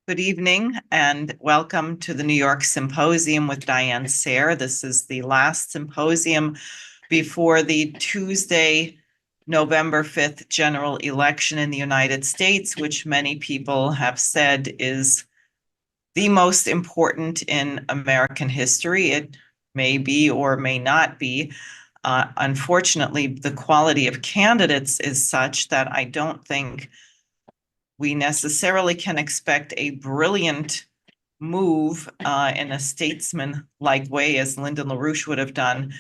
Good evening and welcome to the New York Symposium with Diane Sayre. This is the last symposium before the Tuesday, November 5th general election in the United States, which many people have said is the most important in American history. It may be or may not be. Unfortunately, the quality of candidates is such that I don't think we necessarily can expect a brilliant move in a statesman-like way, as Lyndon LaRouche would have done,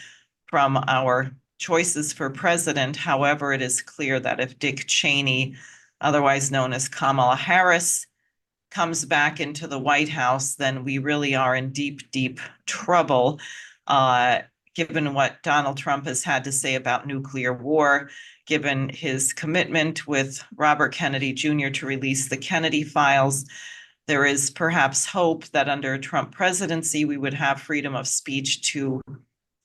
from our choices for president. However, it is clear that if Dick Cheney, otherwise known as Kamala Harris, comes back into the White House, then we really are in deep, deep trouble, given what Donald Trump has had to say about nuclear war, given his commitment with Robert Kennedy Jr. to release the Kennedy files. There is perhaps hope that under a Trump presidency, we would have freedom of speech to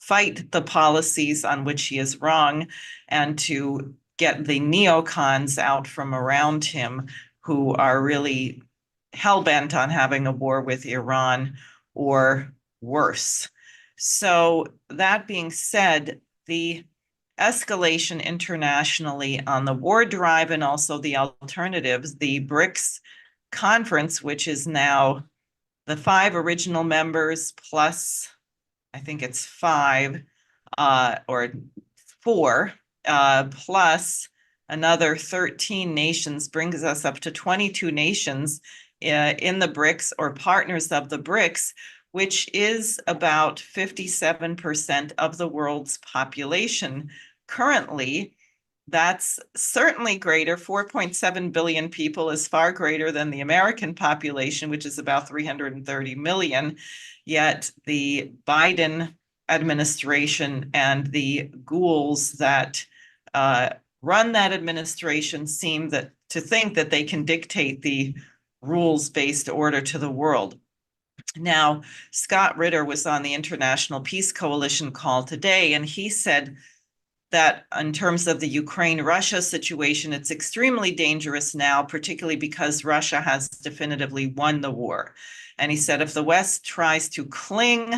fight the policies on which he is wrong and to get the neocons out from around him who are really hell-bent on having a war with Iran or worse. So that being said, the escalation internationally on the war drive and also the alternatives, the BRICS conference, which is now the 5 original members plus, I think it's 5 or 4 plus another 13 nations, brings us up to 22 nations in the BRICS or partners of the BRICS, which is about 57% of the world's population currently. That's certainly greater. 4.7 billion people is far greater than the American population, which is about 330 million. Yet the Biden administration and the ghouls that run that administration seem to think that they can dictate the rules-based order to the world. Now, Scott Ritter was on the International Peace Coalition call today, and he said that in terms of the Ukraine-Russia situation, it's extremely dangerous now, particularly because Russia has definitively won the war. And he said if the West tries to cling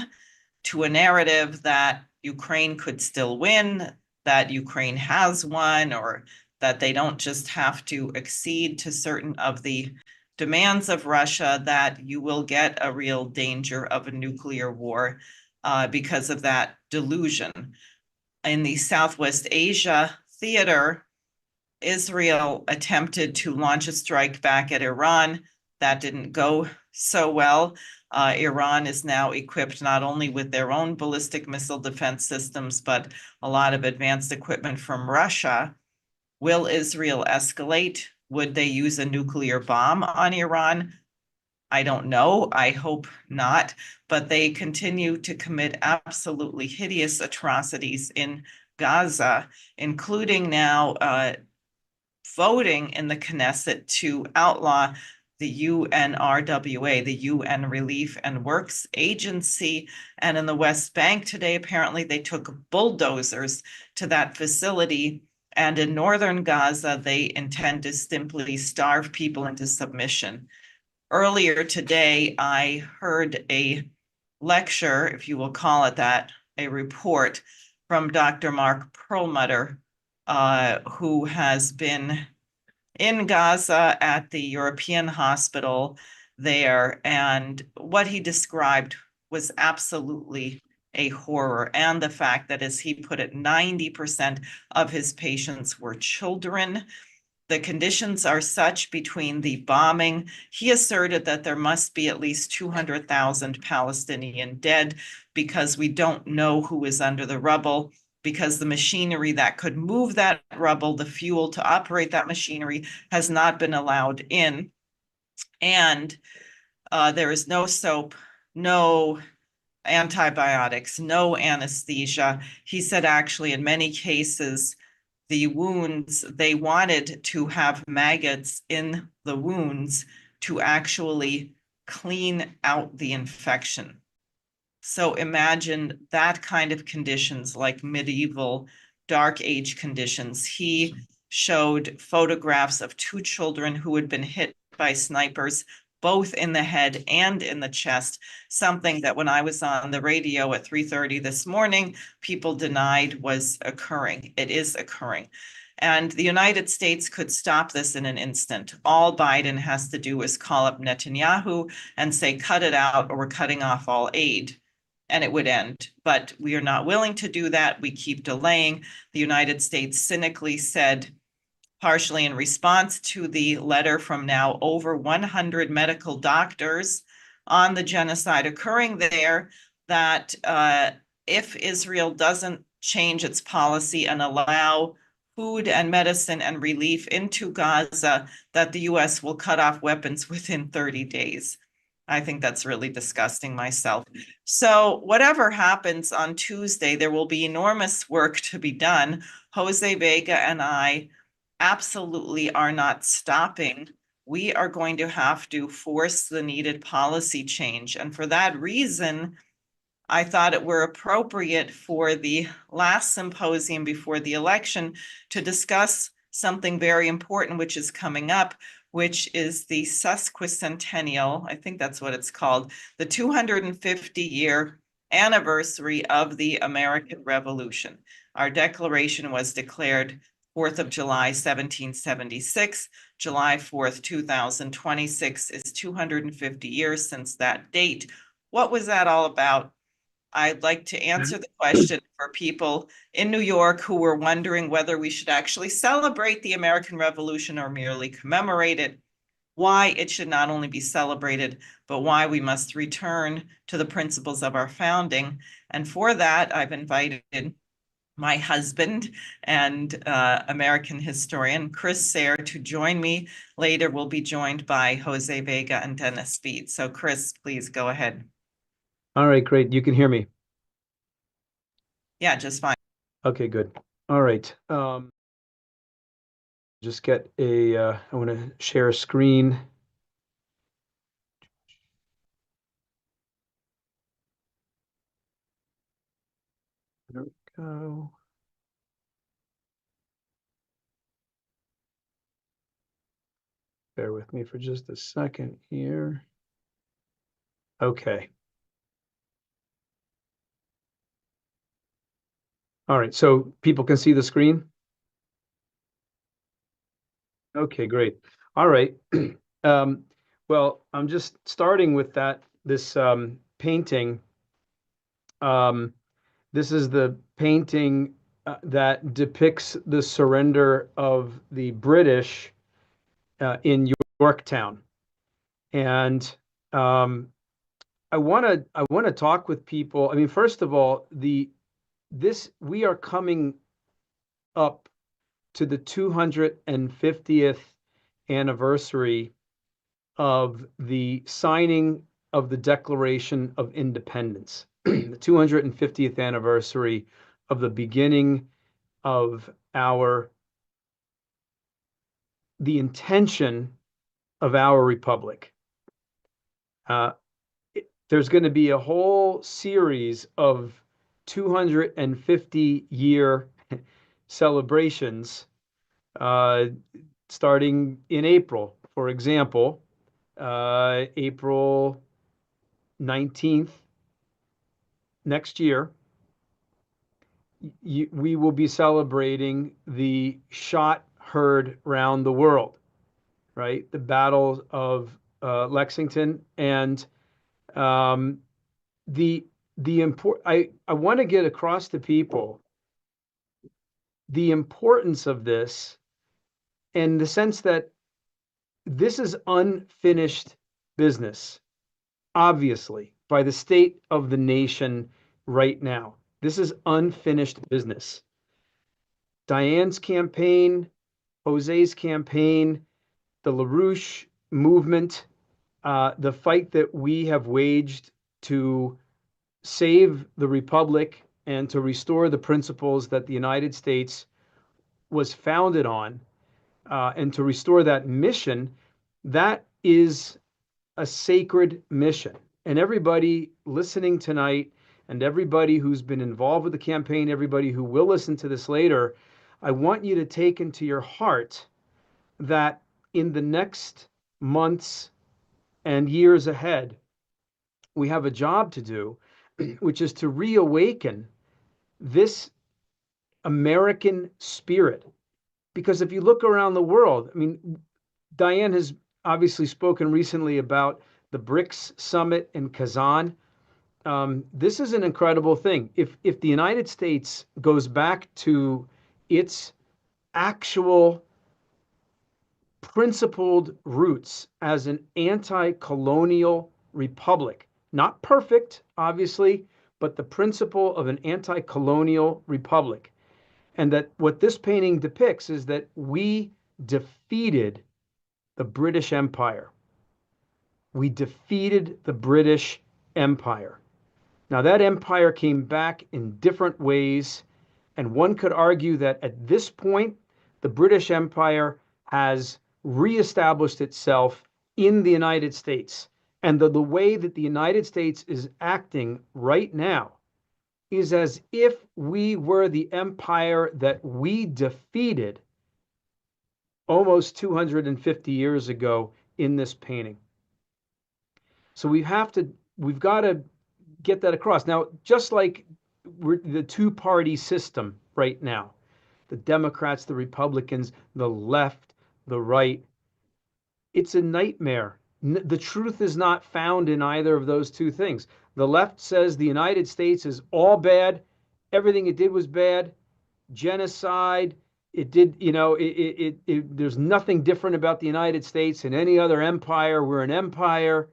to a narrative that Ukraine could still win, that Ukraine has won, or that they don't just have to accede to certain of the demands of Russia, that you will get a real danger of a nuclear war because of that delusion. In the Southwest Asia theater, Israel attempted to launch a strike back at Iran. That didn't go so well. Iran is now equipped not only with their own ballistic missile defense systems, but a lot of advanced equipment from Russia. Will Israel escalate? Would they use a nuclear bomb on Iran? I don't know. I hope not. But they continue to commit absolutely hideous atrocities in Gaza, including now voting in the Knesset to outlaw the UNRWA, the UN Relief and Works Agency. And in the West Bank today, apparently they took bulldozers to that facility. And in northern Gaza, they intend to simply starve people into submission. Earlier today, I heard a lecture, if you will call it that, a report from Dr. Mark Perlmutter, who has been in Gaza at the European hospital there. And what he described was absolutely a horror. And the fact that, as he put it, 90% of his patients were children. The conditions are such between the bombing. He asserted that there must be at least 200,000 Palestinian dead because we don't know who is under the rubble, because the machinery that could move that rubble, the fuel to operate that machinery, has not been allowed in. And there is no soap, no antibiotics, no anesthesia. He said actually in many cases, the wounds, they wanted to have maggots in the wounds to actually clean out the infection. So imagine that kind of conditions, like medieval dark age conditions. He showed photographs of 2 children who had been hit by snipers both in the head and in the chest, something that when I was on the radio at 3:30 this morning, people denied was occurring. It is occurring. And the United States could stop this in an instant. All Biden has to do is call up Netanyahu and say, cut it out, or we're cutting off all aid, and it would end. But we are not willing to do that. We keep delaying. The United States cynically said, partially in response to the letter from now over 100 medical doctors on the genocide occurring there, that if Israel doesn't change its policy and allow food and medicine and relief into Gaza, that the US will cut off weapons within 30 days. I think that's really disgusting myself. So whatever happens on Tuesday, there will be enormous work to be done. Jose Vega and I absolutely are not stopping. We are going to have to force the needed policy change. And for that reason, I thought it were appropriate for the last symposium before the election to discuss something very important, which is coming up, which is the sesquicentennial, I think that's what it's called, the 250-year anniversary of the American Revolution. Our Declaration was declared 4th of July, 1776. July 4th, 2026 is 250 years since that date. What was that all about? I'd like to answer the question for people in New York who were wondering whether we should actually celebrate the American Revolution or merely commemorate it, why it should not only be celebrated, but why we must return to the principles of our founding. And for that, I've invited my husband and American historian, Chris Sayre, to join me. Later, we'll be joined by Jose Vega and Dennis Speed. So Chris, please go ahead. All right, great. You can hear me. Yeah, just fine. Okay, good. All right. Just get I want to share a screen. There we go. Bear with me for just a second here. Okay. All right, so people can see the screen? Okay, great. All right. Well, I'm just starting with this painting. This is the painting that depicts the surrender of the British in Yorktown. And I want to talk with people. I mean, first of all, we are coming up to the 250th anniversary of the signing of the Declaration of Independence, the 250th anniversary of the beginning of the intention of our republic. There's going to be a whole series of 250-year celebrations starting in April. For example, April 19th next year, we will be celebrating the shot heard round the world, right? The Battle of Lexington. And I want to get across to people the importance of this, in the sense that this is unfinished business, obviously, by the state of the nation right now. This is unfinished business. Diane's campaign, Jose's campaign, the LaRouche movement, the fight that we have waged to save the republic and to restore the principles that the United States was founded on, and to restore that mission, that is a sacred mission. And everybody listening tonight, and everybody who's been involved with the campaign, everybody who will listen to this later, I want you to take into your heart that in the next months and years ahead, we have a job to do, which is to reawaken this American spirit. Because if you look around the world, I mean, Diane has obviously spoken recently about the BRICS summit in Kazan. This is an incredible thing. If the United States goes back to its actual principled roots as an anti-colonial republic, not perfect, obviously, but the principle of an anti-colonial republic. And that what this painting depicts is that we defeated the British Empire. We defeated the British Empire. Now, that empire came back in different ways, and one could argue that at this point, the British Empire has reestablished itself in the United States. And the way that the United States is acting right now is as if we were the empire that we defeated almost 250 years ago in this painting. So we've got to get that across. Now, just like we're the two-party system right now, the Democrats, the Republicans, the left, the right, it's a nightmare. The truth is not found in either of those two things. The left says the United States is all bad. Everything it did was bad. Genocide. It did, there's nothing different about the United States than any other empire. We're an empire.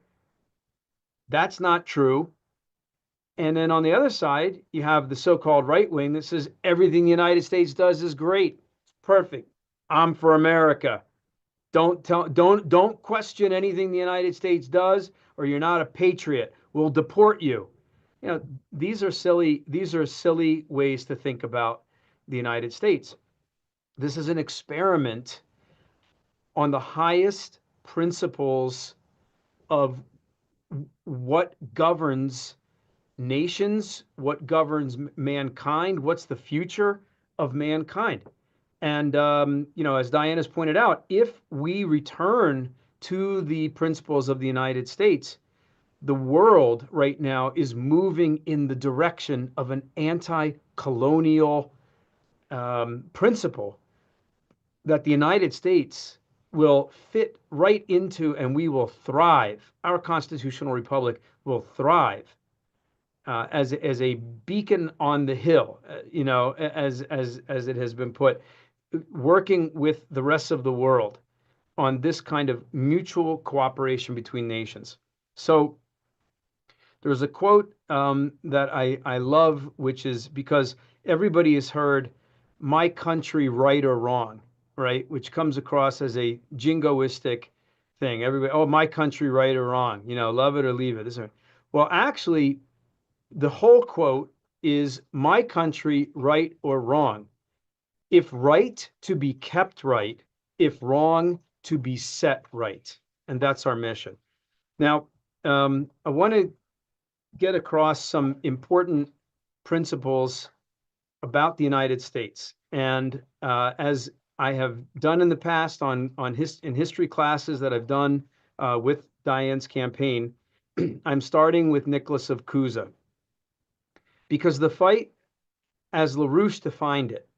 That's not true. And then on the other side, you have the so-called right wing that says everything the United States does is great. It's perfect. I'm for America. Don't question anything the United States does, or you're not a patriot. We'll deport you. These are silly ways to think about the United States. This is an experiment on the highest principles of what governs nations, what governs mankind, what's the future of mankind. And, as Diane has pointed out, if we return to the principles of the United States, the world right now is moving in the direction of an anti-colonial principle that the United States will fit right into, and we will thrive. Our constitutional republic will thrive as a beacon on the hill, as it has been put, working with the rest of the world on this kind of mutual cooperation between nations. So there's a quote that I love, which is because everybody has heard "my country, right or wrong," right? Which comes across as a jingoistic thing. Everybody, oh, my country, right or wrong, love it or leave it. Well, actually, the whole quote is "my country, right or wrong. If right, to be kept right. If wrong, to be set right." And that's our mission. Now, I want to get across some important principles about the United States. And as I have done in the past in history classes that I've done with Diane's campaign, I'm starting with Nicholas of Cusa. Because the fight, as LaRouche defined it,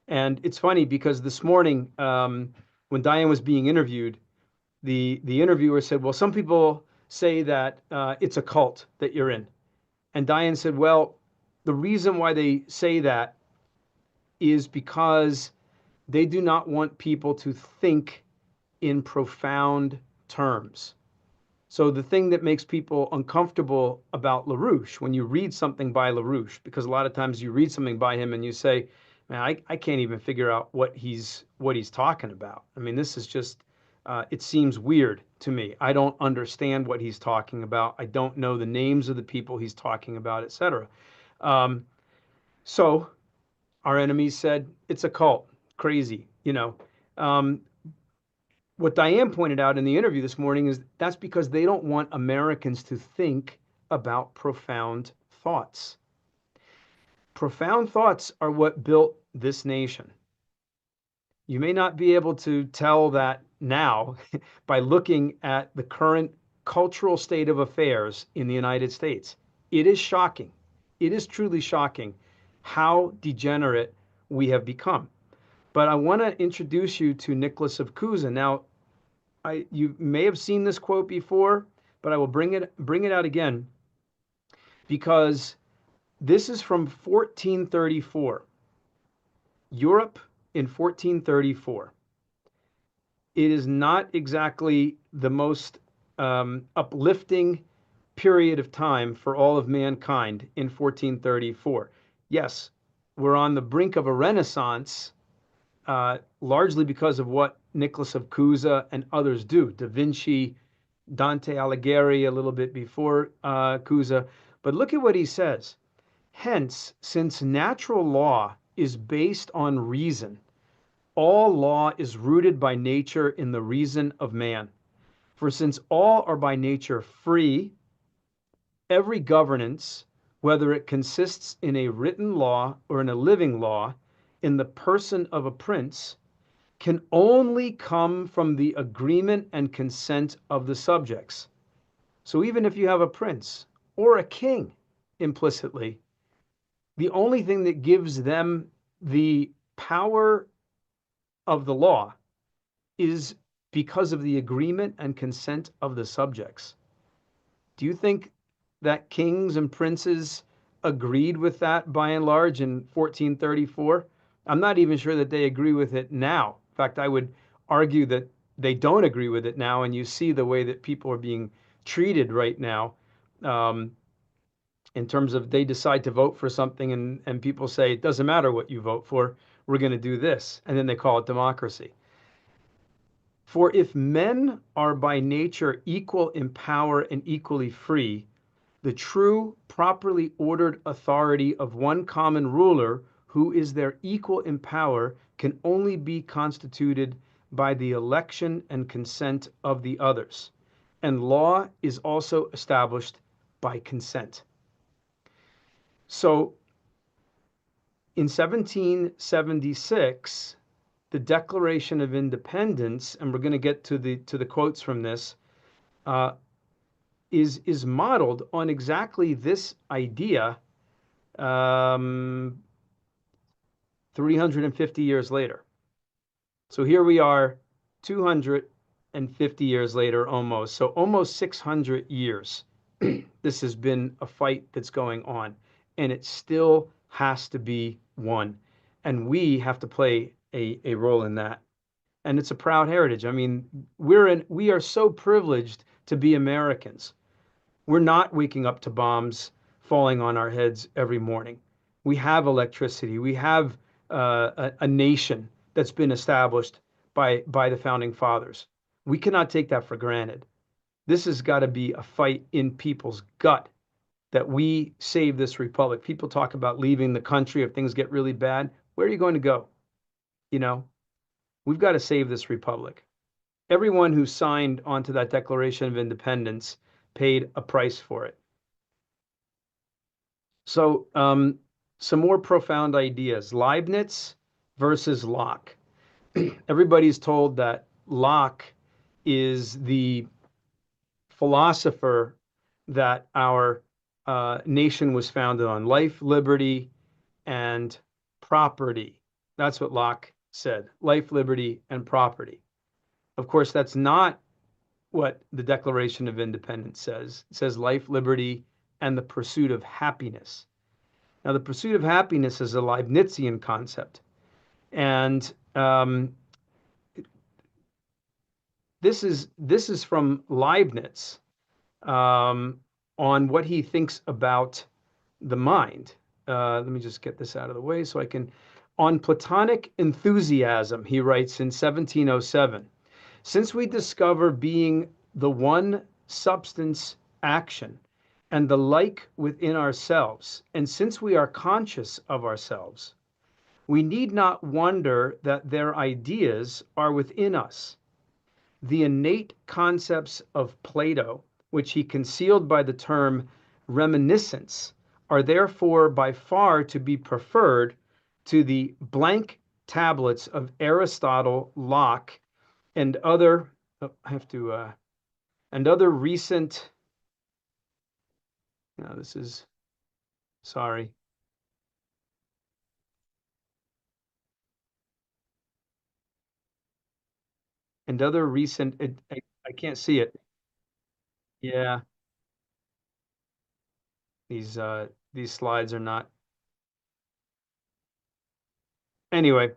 and it's funny because this morning, when Diane was being interviewed, the interviewer said, well, some people say that it's a cult that you're in. And Diane said, well, the reason why they say that is because they do not want people to think in profound terms. So the thing that makes people uncomfortable about LaRouche, when you read something by LaRouche, because a lot of times you read something by him and you say, man, I can't even figure out what he's talking about. I mean, this is just, it seems weird to me. I don't understand what he's talking about. I don't know the names of the people he's talking about, etc. So our enemies said, it's a cult, crazy, What Diane pointed out in the interview this morning is that's because they don't want Americans to think about profound thoughts. Profound thoughts are what built this nation. You may not be able to tell that now by looking at the current cultural state of affairs in the United States. It is shocking. It is truly shocking how degenerate we have become. But I want to introduce you to Nicholas of Cusa. Now, you may have seen this quote before, but I will bring it out again because this is from 1434. Europe in 1434. It is not exactly the most uplifting period of time for all of mankind in 1434. Yes, we're on the brink of a renaissance, largely because of what Nicholas of Cusa and others do. Da Vinci, Dante Alighieri, a little bit before Cusa. But look at what he says. Hence, since natural law is based on reason, all law is rooted by nature in the reason of man. For since all are by nature free, every governance, whether it consists in a written law or in a living law, in the person of a prince, can only come from the agreement and consent of the subjects. So even if you have a prince or a king implicitly, the only thing that gives them the power of the law is because of the agreement and consent of the subjects. Do you think that kings and princes agreed with that by and large in 1434? I'm not even sure that they agree with it now. In fact, I would argue that they don't agree with it now, and you see the way that people are being treated right now, in terms of they decide to vote for something and people say, it doesn't matter what you vote for, we're going to do this. And then they call it democracy. For if men are by nature equal in power and equally free, the true, properly ordered authority of one common ruler, who is their equal in power, can only be constituted by the election and consent of the others. And law is also established by consent. So in 1776, the Declaration of Independence, and we're going to get to the quotes from this, is modeled on exactly this idea 350 years later. So here we are 250 years later almost. So almost 600 years. This has been a fight that's going on, and it still has to be won. And we have to play a role in that. And it's a proud heritage. I mean, we are so privileged to be Americans. We're not waking up to bombs falling on our heads every morning. We have electricity. We have a nation that's been established by the founding fathers. We cannot take that for granted. This has got to be a fight in people's gut that we save this republic. People talk about leaving the country if things get really bad. Where are you going to go? You know, we've got to save this republic. Everyone who signed onto that Declaration of Independence paid a price for it. So some more profound ideas. Leibniz versus Locke. Everybody's told that Locke is the philosopher that our nation was founded on: life, liberty, and property. That's what Locke said: life, liberty, and property. Of course, that's not what the Declaration of Independence says. It says life, liberty, and the pursuit of happiness. Now, the pursuit of happiness is a Leibnizian concept. And this is from Leibniz on what he thinks about the mind. Let me just get this out of the way so I can. On Platonic enthusiasm, he writes in 1707, since we discover being the one substance action and the like within ourselves, and since we are conscious of ourselves, we need not wonder that their ideas are within us. The innate concepts of Plato, which he concealed by the term reminiscence, are therefore by far to be preferred to the blank tablets of Aristotle, Locke, and other. I have to And other recent, no, this is, sorry. And other recent, I can't see it. Yeah, these slides are not. Anyway,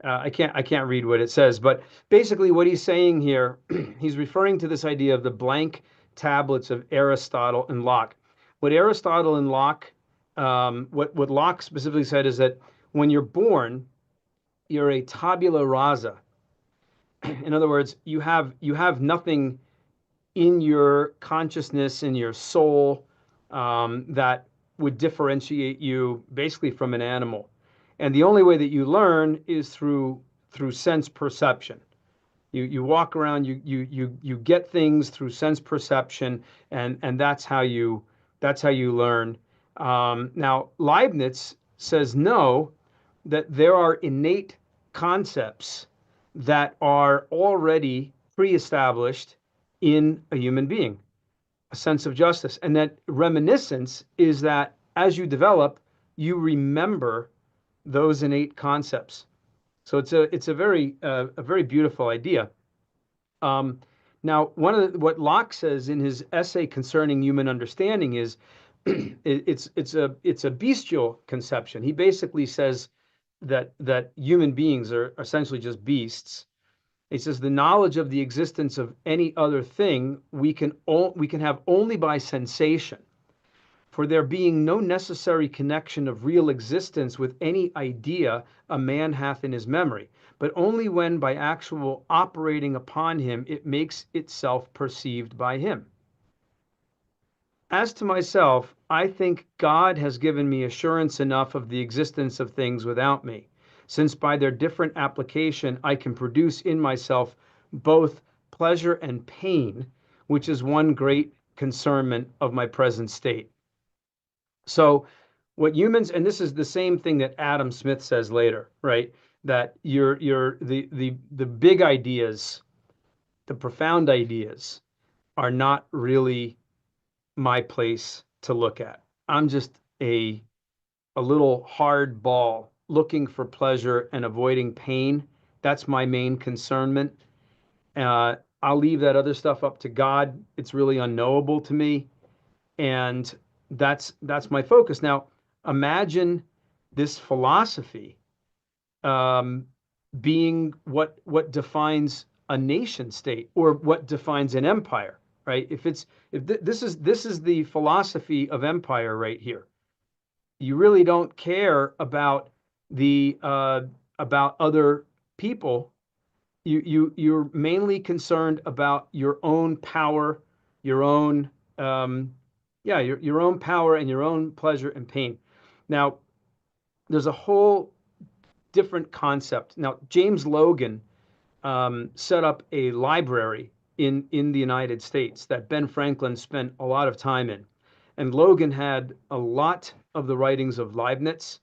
I can't read what it says, but basically what he's saying here, he's referring to this idea of the blank tablets of Aristotle and Locke. What Aristotle and Locke, what Locke specifically said is that when you're born, you're a tabula rasa. In other words, you have nothing in your consciousness, in your soul, that would differentiate you basically from an animal. And the only way that you learn is through sense perception. You walk around, you get things through sense perception, and that's how you learn. Now Leibniz says no, that there are innate concepts that are already pre-established in a human being, a sense of justice, and that reminiscence is that as you develop, you remember those innate concepts. So it's a very beautiful idea. Um, Now, what Locke says in his essay concerning human understanding is it's a bestial conception. He basically says that human beings are essentially just beasts. He says the knowledge of the existence of any other thing we can have only by sensation, for there being no necessary connection of real existence with any idea a man hath in his memory, but only when by actual operating upon him it makes itself perceived by him. As to myself, I think God has given me assurance enough of the existence of things without me, since by their different application I can produce in myself both pleasure and pain, which is one great concernment of my present state. So what humans, and this is the same thing that Adam Smith says later, right? That the big ideas, the profound ideas are not really my place to look at. I'm just a little hard ball looking for pleasure and avoiding pain. That's my main concernment. I'll leave that other stuff up to God. It's really unknowable to me, and that's my focus. Now, imagine this philosophy um, being what defines a nation state or what defines an empire, right? If this is the philosophy of empire right here, you really don't care about the about other people. You're mainly concerned about your own power, your own yeah, your own power and your own pleasure and pain. Now, there's a whole different concept. Now, James Logan set up a library in the United States that Ben Franklin spent a lot of time in. And Logan had a lot of the writings of Leibniz,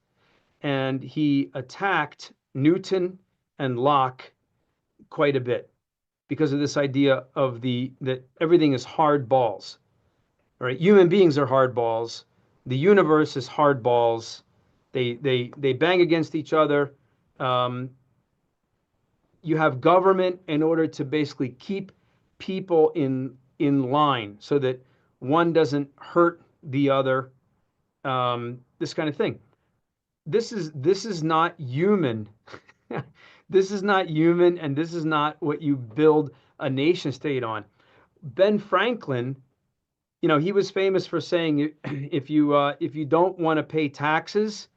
and he attacked Newton and Locke quite a bit because of this idea of that everything is hard balls. Right? Human beings are hard balls. The universe is hard balls. They bang against each other. Um, you have government in order to basically keep people in line so that one doesn't hurt the other. This kind of thing. This is not human. This is not human, and this is not what you build a nation state on. Ben Franklin, he was famous for saying, if you don't want to pay taxes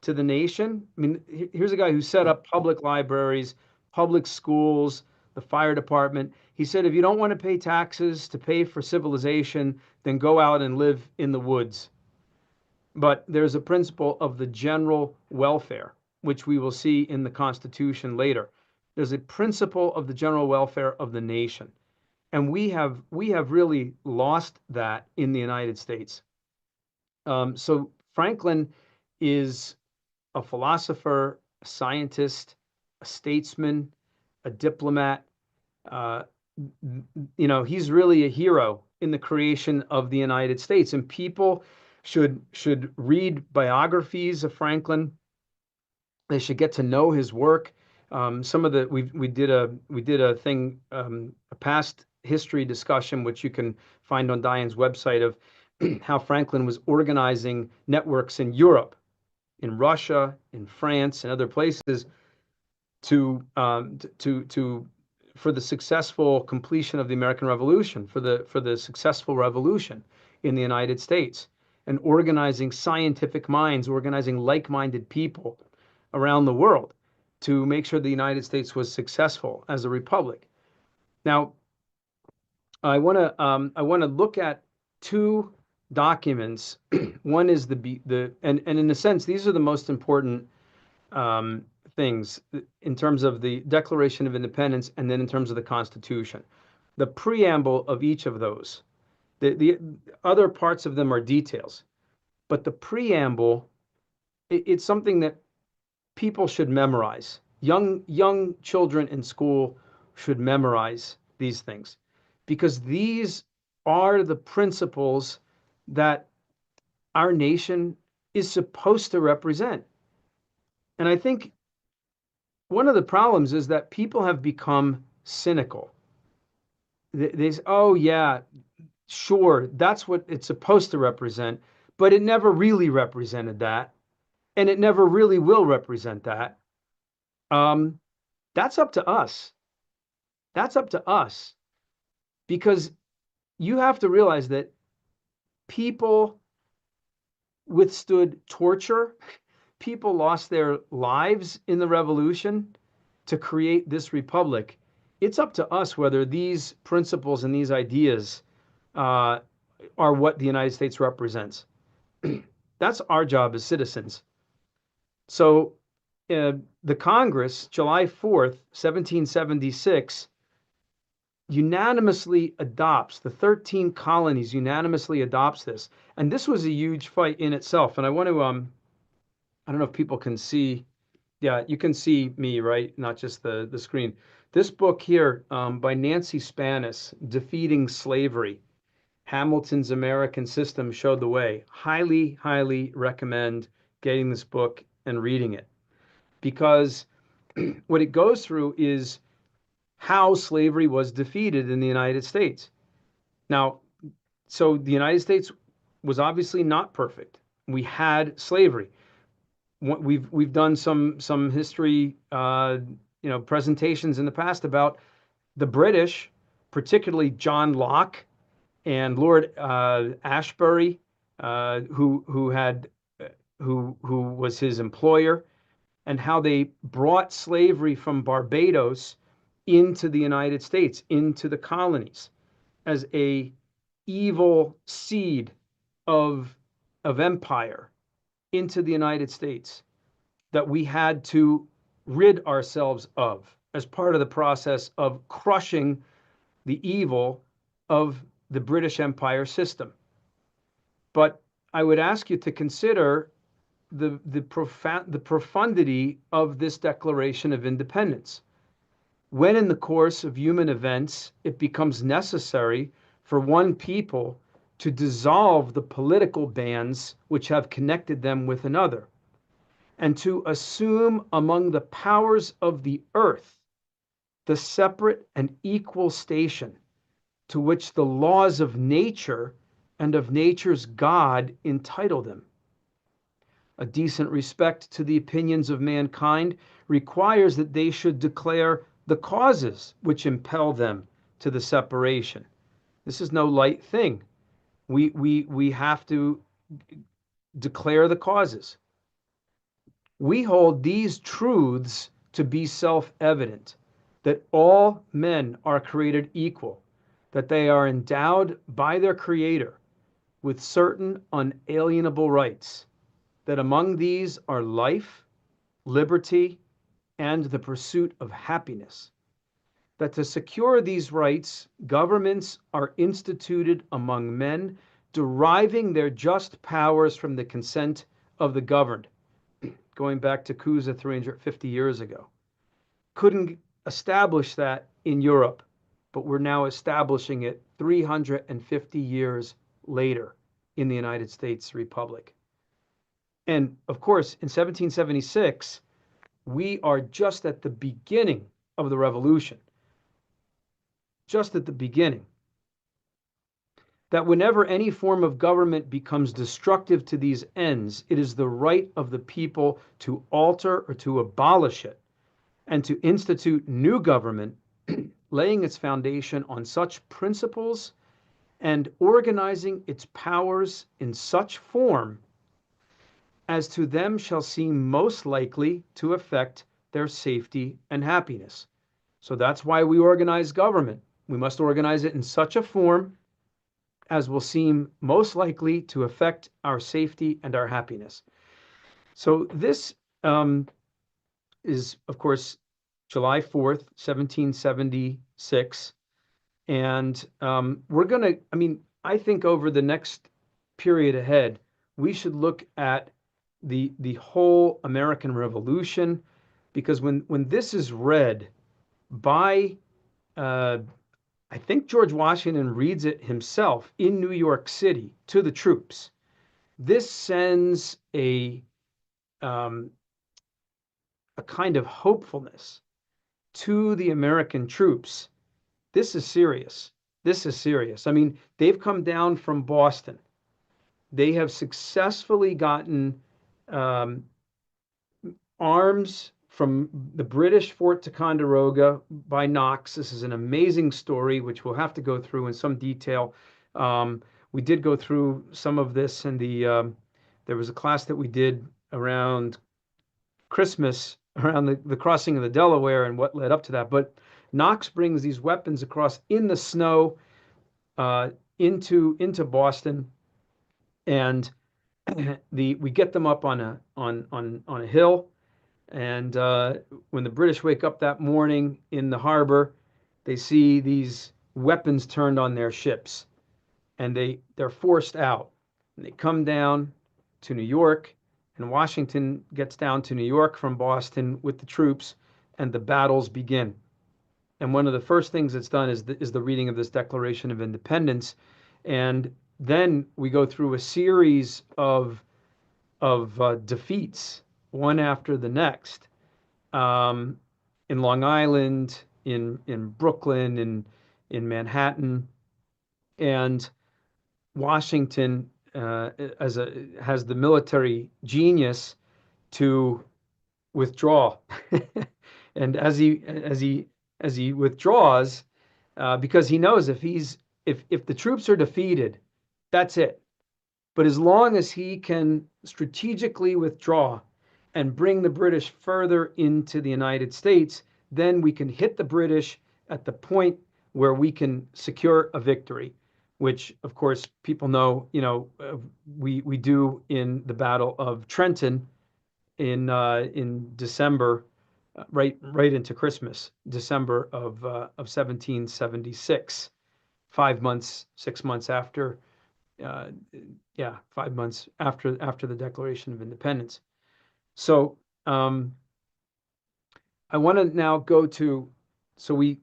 to the nation, I mean, here's a guy who set up public libraries, public schools, the fire department. He said, if you don't want to pay taxes to pay for civilization, then go out and live in the woods. But there's a principle of the general welfare, which we will see in the Constitution later. There's a principle of the general welfare of the nation. And we have really lost that in the United States. So Franklin is a philosopher, a scientist, a statesman, a diplomat, he's really a hero in the creation of the United States, and people should read biographies of Franklin. They should get to know his work. Some of the we did a thing, a past history discussion, which you can find on Diane's website, of how Franklin was organizing networks in Europe, in Russia, in France, and other places to for the successful completion of the American Revolution, for the successful revolution in the United States, and organizing scientific minds, organizing like-minded people around the world to make sure the United States was successful as a republic. Now, I want to look at two documents. One is and in a sense, these are the most important things in terms of the Declaration of Independence, and then in terms of the Constitution. The preamble of each of those. The other parts of them are details, but the preamble, it's something that people should memorize. Young children in school should memorize these things, because these are the principles that our nation is supposed to represent. And I think one of the problems is that people have become cynical. They say, oh, yeah, sure, that's what it's supposed to represent, but it never really represented that, and it never really will represent that. That's up to us. That's up to us, because you have to realize that people withstood torture. People lost their lives in the revolution to create this republic. It's up to us whether these principles and these ideas are what the United States represents. That's our job as citizens. So the Congress, July 4th, 1776, unanimously adopts, the 13 colonies unanimously adopts this. And this was a huge fight in itself. And I want to, I don't know if people can see. Yeah, you can see me, right? Not just the screen. This book here by Nancy Spanis, Defeating Slavery, Hamilton's American System Showed the Way. Highly, highly recommend getting this book and reading it, because what it goes through is how slavery was defeated in the United States. Now, so the United States was obviously not perfect. We had slavery. We've done some history presentations in the past about the British, particularly John Locke and Lord Ashbury, who was his employer, and how they brought slavery from Barbados into the United States, into the colonies, as a evil seed of empire into the United States that we had to rid ourselves of as part of the process of crushing the evil of the British Empire system. But I would ask you to consider the profundity of this Declaration of Independence. When in the course of human events it becomes necessary for one people to dissolve the political bands which have connected them with another, and to assume among the powers of the earth the separate and equal station to which the laws of nature and of nature's God entitle them. A decent respect to the opinions of mankind requires that they should declare the causes which impel them to the separation. This is no light thing. We have to declare the causes. We hold these truths to be self-evident, that all men are created equal, that they are endowed by their Creator with certain unalienable rights, that among these are life, liberty, and the pursuit of happiness, that to secure these rights, governments are instituted among men, deriving their just powers from the consent of the governed, going back to Cusa 350 years ago. Couldn't establish that in Europe, but we're now establishing it 350 years later in the United States Republic. And of course, in 1776, we are just at the beginning of the revolution, just at the beginning. That whenever any form of government becomes destructive to these ends, it is the right of the people to alter or to abolish it, and to institute new government, laying its foundation on such principles and organizing its powers in such form as to them shall seem most likely to affect their safety and happiness. So that's why we organize government. We must organize it in such a form as will seem most likely to affect our safety and our happiness. So this is, of course, July 4th, 1776. And we're going to, I think over the next period ahead, we should look at the whole American Revolution, because when this is read by, I think George Washington reads it himself in New York City to the troops. This sends a kind of hopefulness to the American troops. This is serious. This is serious. They've come down from Boston. They have successfully gotten arms from the British Fort Ticonderoga by Knox. This is an amazing story, which we'll have to go through in some detail. We did go through some of this in there was a class that we did around Christmas, around the crossing of the Delaware and what led up to that. But Knox brings these weapons across in the snow into Boston, and we get them up on a hill. And when the British wake up that morning in the harbor, they see these weapons turned on their ships, and they're forced out. And they come down to New York, and Washington gets down to New York from Boston with the troops, and the battles begin. And one of the first things that's done is the reading of this Declaration of Independence. And then we go through a series of defeats, one after the next, in Long Island, in Brooklyn, in Manhattan. And Washington has the military genius to withdraw. And as he withdraws, because he knows if the troops are defeated, that's it. But as long as he can strategically withdraw and bring the British further into the United States, then we can hit the British at the point where we can secure a victory, which, of course, people know, we do in the Battle of Trenton in December, right into Christmas, December of 1776, 5 months, 6 months after. 5 months after the Declaration of Independence. So I want to now go to, so we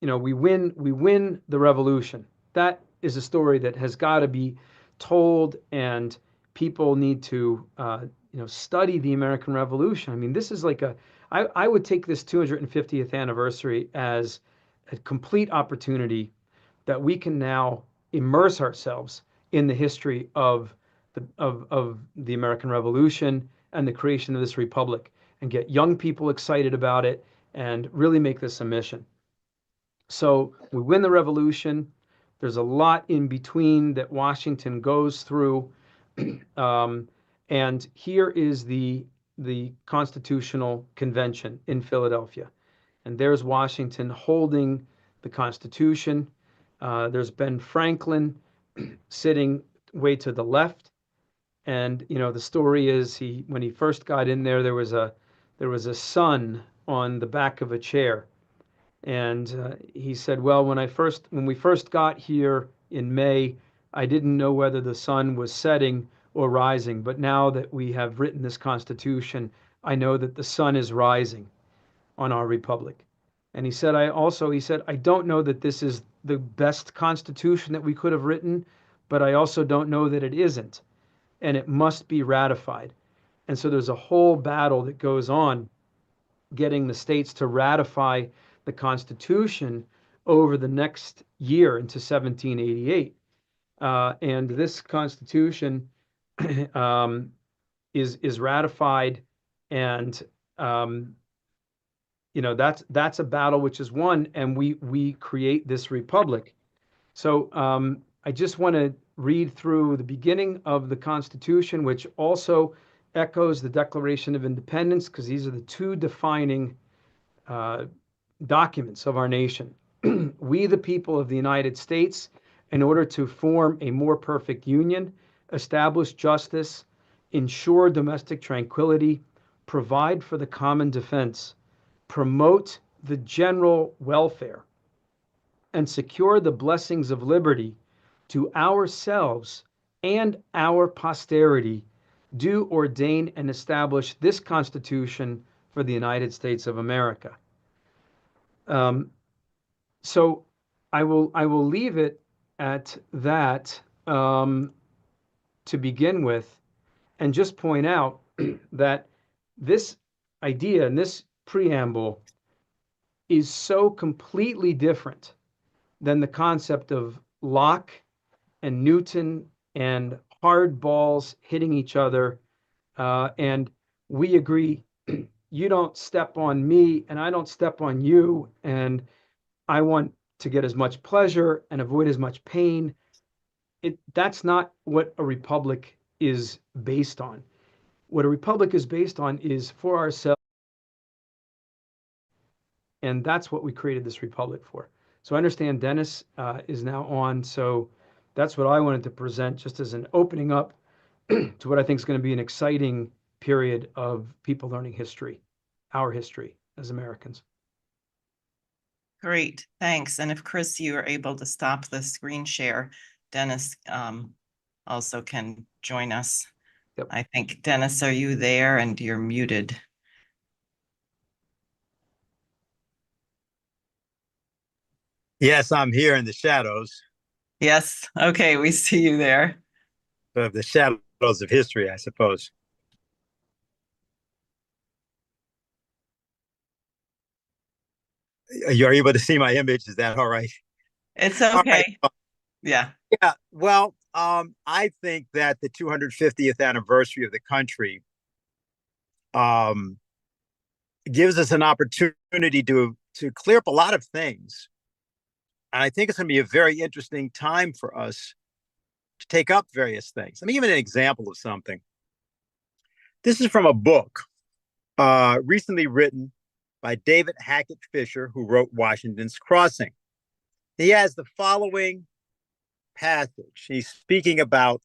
win the revolution. That is a story that has got to be told, and people need to study the American Revolution. This is like I would take this 250th anniversary as a complete opportunity that we can now immerse ourselves in the history of the American Revolution and the creation of this republic, and get young people excited about it and really make this a mission. So we win the revolution. There's a lot in between that Washington goes through. And here is the Constitutional Convention in Philadelphia. And there's Washington holding the Constitution. There's Ben Franklin sitting way to the left. And the story is when he first got in there was a sun on the back of a chair. And he said, well, when we first got here in May, I didn't know whether the sun was setting or rising, but now that we have written this Constitution, I know that the sun is rising on our republic. And he said, I don't know that this is the best constitution that we could have written, but I also don't know that it isn't. And it must be ratified. And so there's a whole battle that goes on getting the states to ratify the Constitution over the next year into 1788. And this Constitution is ratified, and that's a battle which is won, and we create this republic. So I just want to read through the beginning of the Constitution, which also echoes the Declaration of Independence, because these are the two defining documents of our nation. We, the people of the United States, in order to form a more perfect union, establish justice, ensure domestic tranquility, provide for the common defense, promote the general welfare, and secure the blessings of liberty to ourselves and our posterity, do ordain and establish this Constitution for the United States of America. So I will leave it at that to begin with, and just point out that this idea and this preamble is so completely different than the concept of Locke and Newton and hard balls hitting each other. And we agree, you don't step on me and I don't step on you. And I want to get as much pleasure and avoid as much pain. That's not what a republic is based on. What a republic is based on is for ourselves. And that's what we created this republic for. So I understand Dennis is now on. So that's what I wanted to present, just as an opening up to what I think is going to be an exciting period of people learning history, our history as Americans. Great, thanks. And if Chris, you are able to stop the screen share, Dennis also can join us. Yep. I think, Dennis, are you there? And you're muted. Yes, I'm here in the shadows Yes, okay, we see you there. of the shadows of history, I suppose. You're able to see my image. Is that all right? It's All okay. right. Yeah. Yeah. Well, I think that the 250th anniversary of the country gives us an opportunity to clear up a lot of things. And I think it's going to be a very interesting time for us to take up various things. Let me give you an example of something. This is from a book recently written by David Hackett Fisher, who wrote Washington's Crossing. He has the following passage. He's speaking about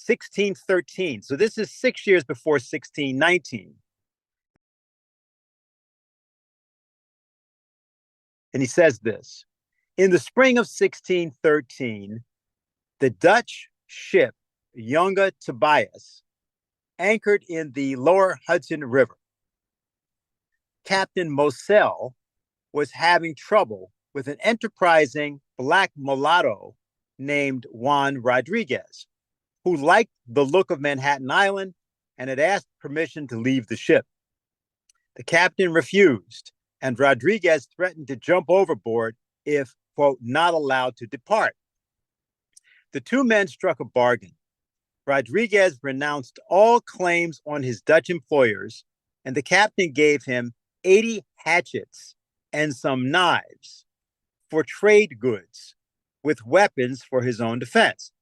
1613. So this is 6 years before 1619. And he says this: in the spring of 1613, the Dutch ship Jonge Tobias anchored in the lower Hudson River. Captain Moselle was having trouble with an enterprising black mulatto named Juan Rodriguez, who liked the look of Manhattan Island and had asked permission to leave the ship. The captain refused, and Rodriguez threatened to jump overboard if, quote, not allowed to depart. The two men struck a bargain. Rodriguez renounced all claims on his Dutch employers, and the captain gave him 80 hatchets and some knives for trade goods, with weapons for his own defense.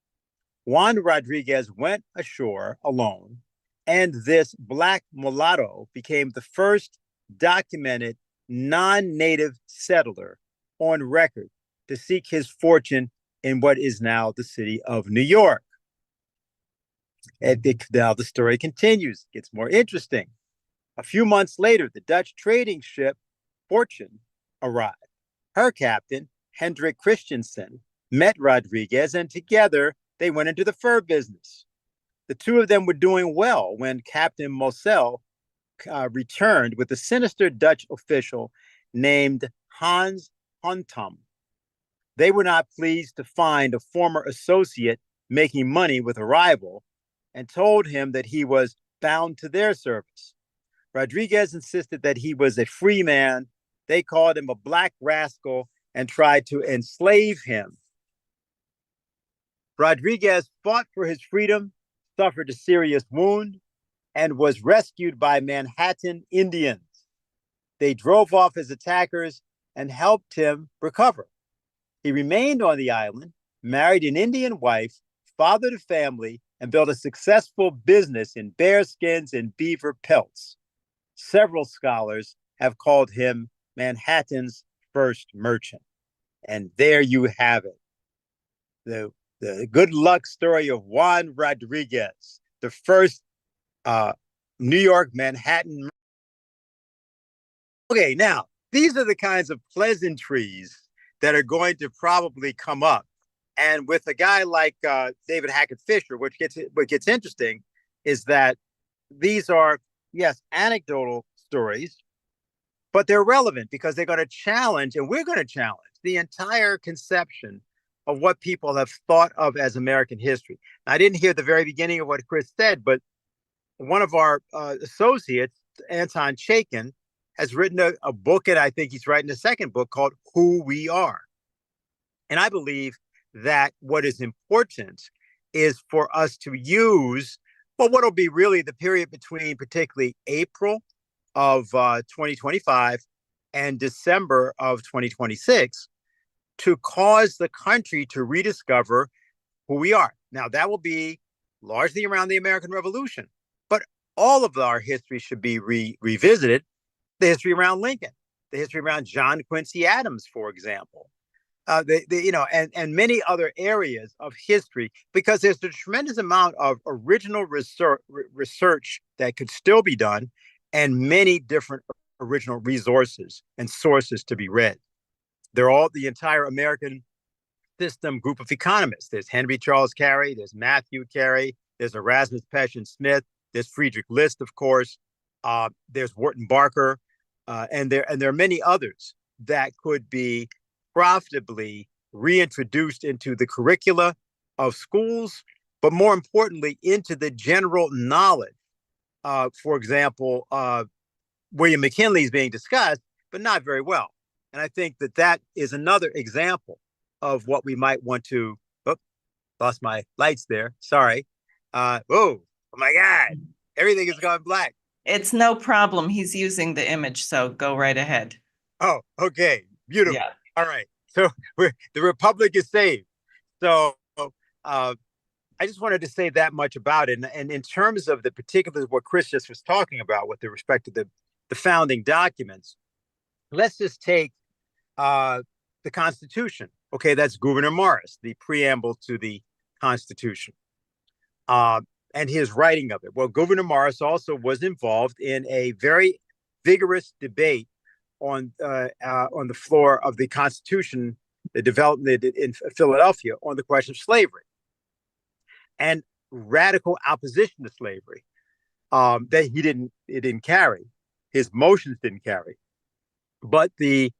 Juan Rodriguez went ashore alone, and this black mulatto became the first documented non-native settler on record to seek his fortune in what is now the city of New York. And now the story continues, gets more interesting. A few months later, the Dutch trading ship Fortune arrived. Her captain, Hendrik Christensen, met Rodriguez, and together they went into the fur business. The two of them were doing well when Captain Moselle returned with a sinister Dutch official named Hans Huntum. They were not pleased to find a former associate making money with a rival and told him that he was bound to their service. Rodriguez insisted that he was a free man. They called him a black rascal and tried to enslave him. Rodriguez fought for his freedom, suffered a serious wound, and was rescued by Manhattan Indians. They drove off his attackers and helped him recover. He remained on the island, married an Indian wife, fathered a family, and built a successful business in bear skins and beaver pelts. Several scholars have called him Manhattan's first merchant. And there you have it. The good luck story of Juan Rodriguez, the first New York Manhattan. Okay, now, these are the kinds of pleasantries that are going to probably come up. And with a guy like David Hackett Fisher, what gets interesting is that these are, yes, anecdotal stories, but they're relevant because they're going to challenge, and we're going to challenge, the entire conception of what people have thought of as American history. I didn't hear the very beginning of what Chris said, but one of our associates, Anton Chaikin, has written a book, and I think he's writing a second book called Who We Are. And I believe that what is important is for us to use, well, what will be really the period between particularly April of 2025 and December of 2026 to cause the country to rediscover who we are. Now, that will be largely around the American Revolution, but all of our history should be revisited. The history around Lincoln, the history around John Quincy Adams, for example, and many other areas of history, because there's a tremendous amount of original research that could still be done, and many different original resources and sources to be read. They're all the entire American system group of economists. There's Henry Charles Carey, there's Matthew Carey, there's Erasmus Passion Smith, there's Friedrich List, of course, there's Wharton Barker, and there are many others that could be profitably reintroduced into the curricula of schools, but more importantly, into the general knowledge. For example, William McKinley is being discussed, but not very well. And I think that is another example of what we might want to, lost my lights there. Sorry. Oh my God. Everything is gone black. It's no problem. He's using the image, so go right ahead. Oh, okay. Beautiful. Yeah. All right. So the Republic is saved. So I just wanted to say that much about it. And in terms of the particulars, what Chris just was talking about with respect to the founding documents, let's just take the Constitution. Okay, that's Gouverneur Morris, the preamble to the Constitution, and his writing of it. Well, Gouverneur Morris also was involved in a very vigorous debate on the floor of the Constitution, the development in Philadelphia, on the question of slavery and radical opposition to slavery. That it didn't carry. His motions didn't carry. But the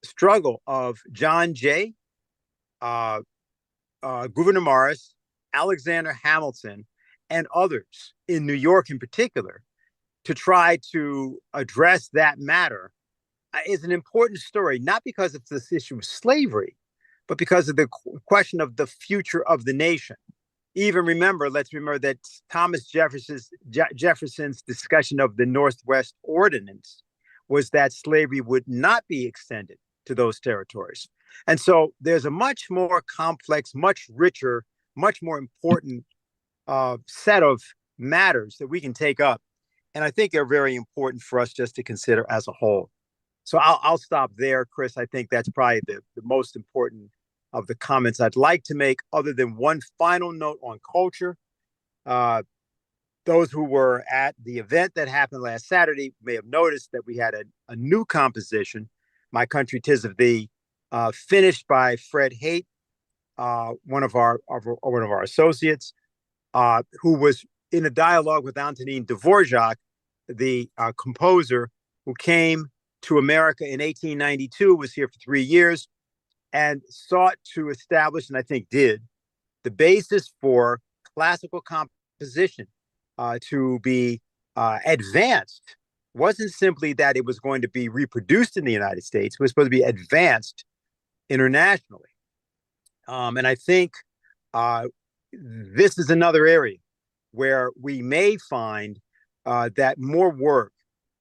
struggle of John Jay, Gouverneur Morris, Alexander Hamilton, and others in New York in particular, to try to address that matter is an important story, not because of this issue of slavery, but because of the question of the future of the nation. Let's remember that Thomas Jefferson's discussion of the Northwest Ordinance was that slavery would not be extended to those territories. And so there's a much more complex, much richer, much more important set of matters that we can take up. And I think they're very important for us just to consider as a whole. So I'll stop there, Chris. I think that's probably the most important of the comments I'd like to make, other than one final note on culture. Those who were at the event that happened last Saturday may have noticed that we had a new composition, My Country 'Tis of Thee, finished by Fred Haight, one of our associates, who was in a dialogue with Antonin Dvorak, the composer who came to America in 1892, was here for 3 years, and sought to establish, and I think did, the basis for classical composition to be advanced. Wasn't simply that it was going to be reproduced in the United States, it was supposed to be advanced internationally. And I think this is another area where we may find that more work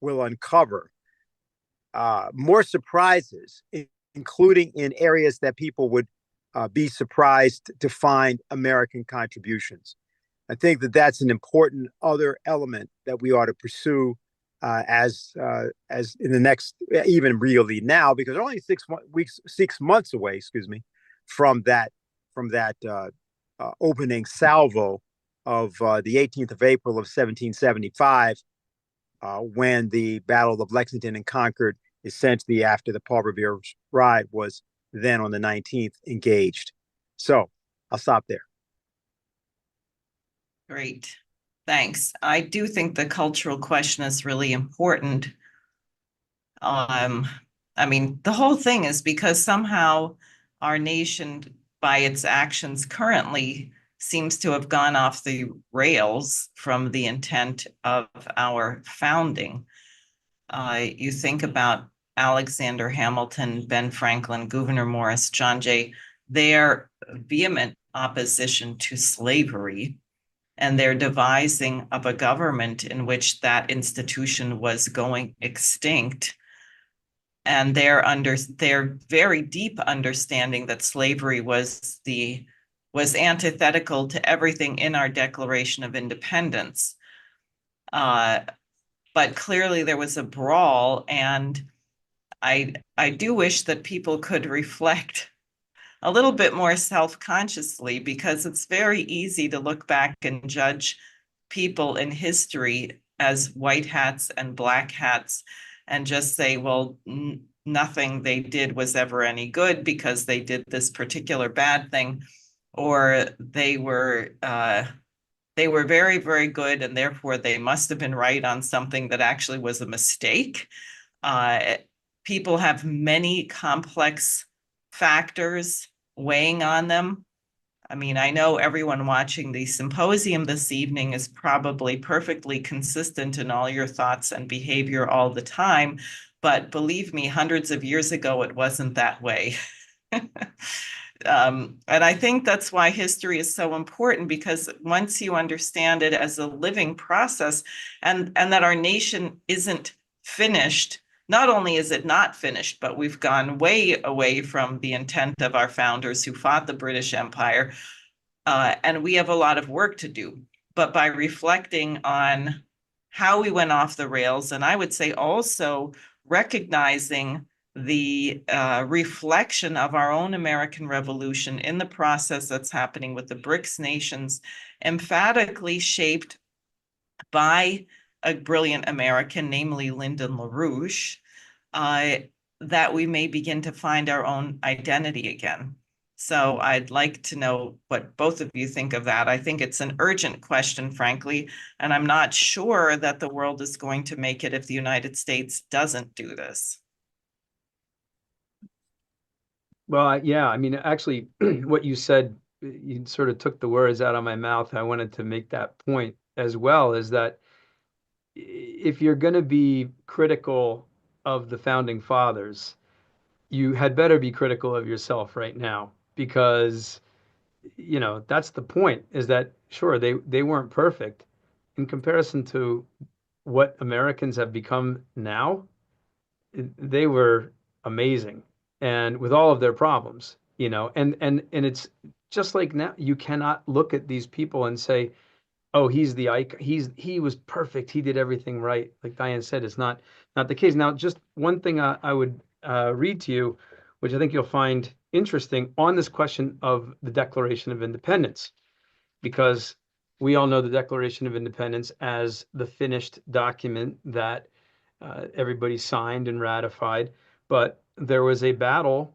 will uncover more surprises, including in areas that people would be surprised to find American contributions. I think that that's an important other element that we ought to pursue as in the next, even really now, because we're only 6 months away, from that opening salvo of the 18th of April of 1775, when the Battle of Lexington and Concord, essentially after the Paul Revere ride, was then on the 19th engaged. So I'll stop there. Great. Thanks. I do think the cultural question is really important. I mean, the whole thing is because somehow our nation, by its actions currently, seems to have gone off the rails from the intent of our founding. You think about Alexander Hamilton, Ben Franklin, Gouverneur Morris, John Jay, their vehement opposition to slavery and their devising of a government in which that institution was going extinct, and their very deep understanding that slavery was antithetical to everything in our Declaration of Independence. But clearly there was a brawl, and I do wish that people could reflect a little bit more self-consciously, because it's very easy to look back and judge people in history as white hats and black hats and just say, well, nothing they did was ever any good because they did this particular bad thing, or they were very, very good, and therefore they must have been right on something that actually was a mistake. People have many complex factors weighing on them. I mean, I know everyone watching the symposium this evening is probably perfectly consistent in all your thoughts and behavior all the time, but believe me, hundreds of years ago, it wasn't that way. And I think that's why history is so important, because once you understand it as a living process, and that our nation isn't finished, not only is it not finished, but we've gone way away from the intent of our founders who fought the British Empire, and we have a lot of work to do. But by reflecting on how we went off the rails, and I would say also recognizing the reflection of our own American Revolution in the process that's happening with the BRICS nations, emphatically shaped by a brilliant American, namely Lyndon LaRouche, that we may begin to find our own identity again. So I'd like to know what both of you think of that. I think it's an urgent question, frankly, and I'm not sure that the world is going to make it if the United States doesn't do this. Well, yeah, I mean, actually, what you said, you sort of took the words out of my mouth. I wanted to make that point as well, is that if you're going to be critical of the founding fathers, you had better be critical of yourself right now, because, you know, that's the point, is that, sure, they weren't perfect in comparison to what Americans have become now. They were amazing, and with all of their problems, you know, and it's just like now, you cannot look at these people and say, oh, he's the icon, he was perfect, he did everything right. Like Diane said, it's not the case. Now, just one thing I would read to you, which I think you'll find interesting on this question of the Declaration of Independence, because we all know the Declaration of Independence as the finished document that everybody signed and ratified, but there was a battle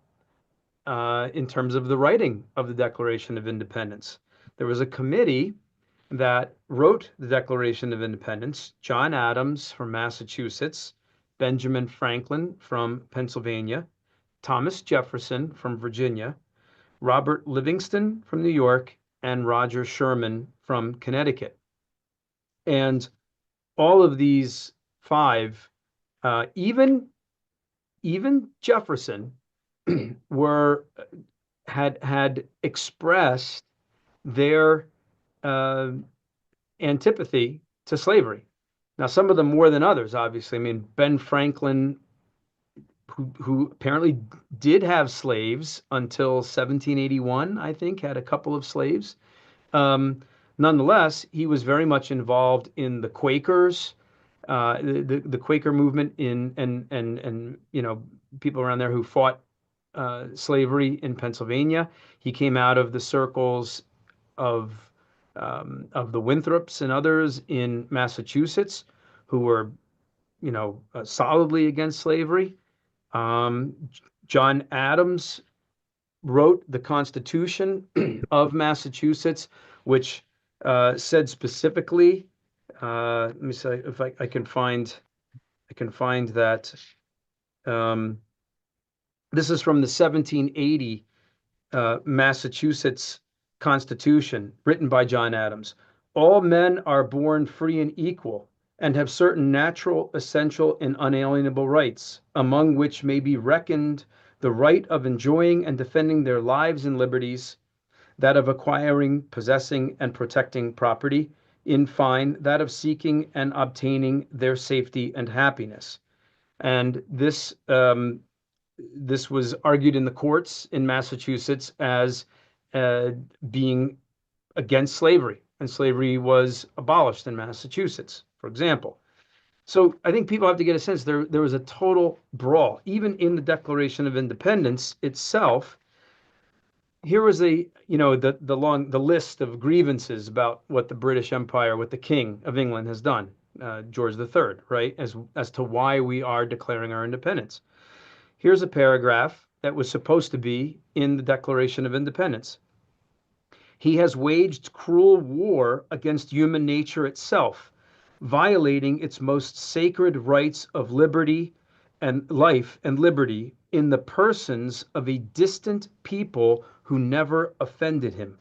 in terms of the writing of the Declaration of Independence. There was a committee that wrote the Declaration of Independence, John Adams from Massachusetts, Benjamin Franklin from Pennsylvania, Thomas Jefferson from Virginia, Robert Livingston from New York, and Roger Sherman from Connecticut. And all of these five, even Jefferson, had expressed their antipathy to slavery. Now, some of them more than others, obviously. I mean, Ben Franklin, who apparently did have slaves until 1781, I think, had a couple of slaves. Nonetheless, he was very much involved in the Quakers, the Quaker movement and people around there who fought slavery in Pennsylvania. He came out of the circles of the Winthrops and others in Massachusetts who were, solidly against slavery. John Adams wrote the Constitution of Massachusetts, which said specifically, let me see if I can find that. This is from the 1780 Massachusetts Constitution, written by John Adams. All men are born free and equal, and have certain natural, essential, and unalienable rights, among which may be reckoned the right of enjoying and defending their lives and liberties, that of acquiring, possessing, and protecting property, in fine, that of seeking and obtaining their safety and happiness. And this was argued in the courts in Massachusetts as being against slavery, and slavery was abolished in Massachusetts, for example. So I think people have to get a sense there was a total brawl, even in the Declaration of Independence itself. Here was the list of grievances about what the British Empire, what the King of England has done, George III, right, as to why we are declaring our independence. Here's a paragraph that was supposed to be in the Declaration of Independence. He has waged cruel war against human nature itself, violating its most sacred rights of liberty and life and liberty in the persons of a distant people who never offended him,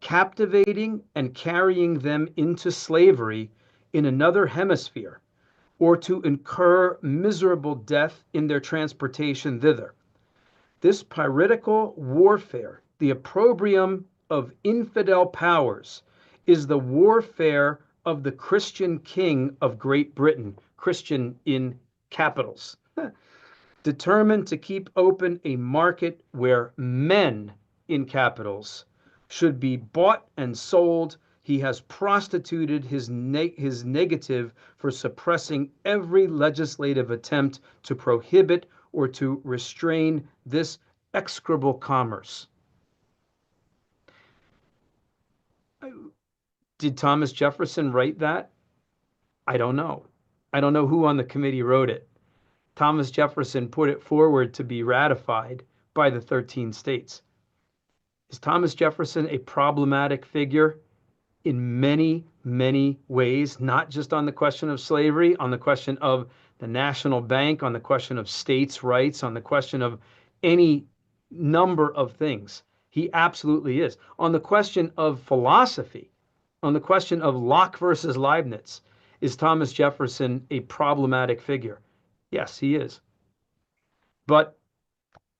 captivating and carrying them into slavery in another hemisphere, or to incur miserable death in their transportation thither. This piratical warfare, the opprobrium of infidel powers, is the warfare of the Christian King of Great Britain, Christian in capitals, determined to keep open a market where men, in capitals, should be bought and sold. He has prostituted his negative for suppressing every legislative attempt to prohibit or to restrain this execrable commerce. Did Thomas Jefferson write that? I don't know. I don't know who on the committee wrote it. Thomas Jefferson put it forward to be ratified by the 13 states. Is Thomas Jefferson a problematic figure? In many, many ways, not just on the question of slavery, on the question of the national bank, on the question of states' rights, on the question of any number of things. He absolutely is. On the question of philosophy, on the question of Locke versus Leibniz, is Thomas Jefferson a problematic figure? Yes, he is. But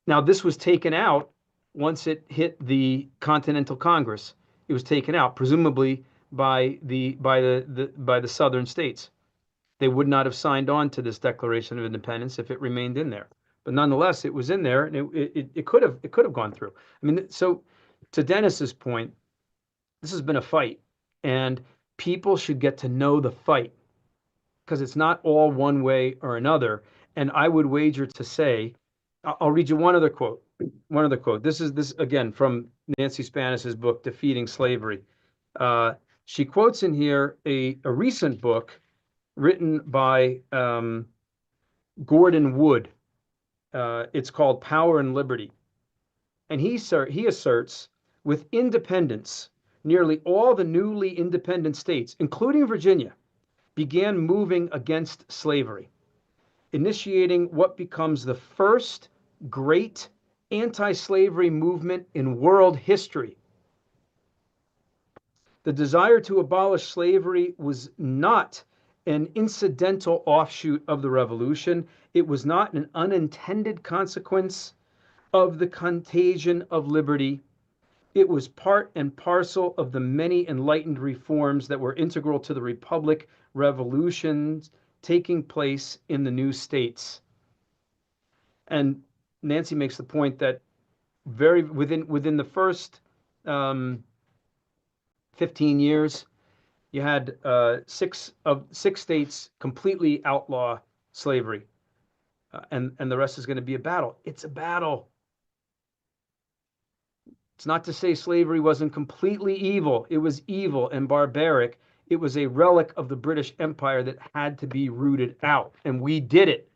now this was taken out once it hit the Continental Congress. It was taken out, presumably by the southern states. They would not have signed on to this Declaration of Independence if it remained in there. But nonetheless, it was in there, and it could have gone through. I mean, so to Dennis's point, this has been a fight, and people should get to know the fight, because it's not all one way or another. And I would wager to say, I'll read you one other quote. This again from Nancy Spanis's book, Defeating Slavery. She quotes in here a recent book written by Gordon Wood. It's called Power and Liberty. And he asserts, with independence, nearly all the newly independent states, including Virginia, began moving against slavery. initiating what becomes the first great anti-slavery movement in world history. The desire to abolish slavery was not an incidental offshoot of the revolution. It was not an unintended consequence of the contagion of liberty. It was part and parcel of the many enlightened reforms that were integral to the Republic revolutions taking place in the new states. And Nancy makes the point that within the first 15 years, you had six states completely outlaw slavery, and the rest is going to be a battle. It's a battle. It's not to say slavery wasn't completely evil. It was evil and barbaric. It was a relic of the British Empire that had to be rooted out, and we did it.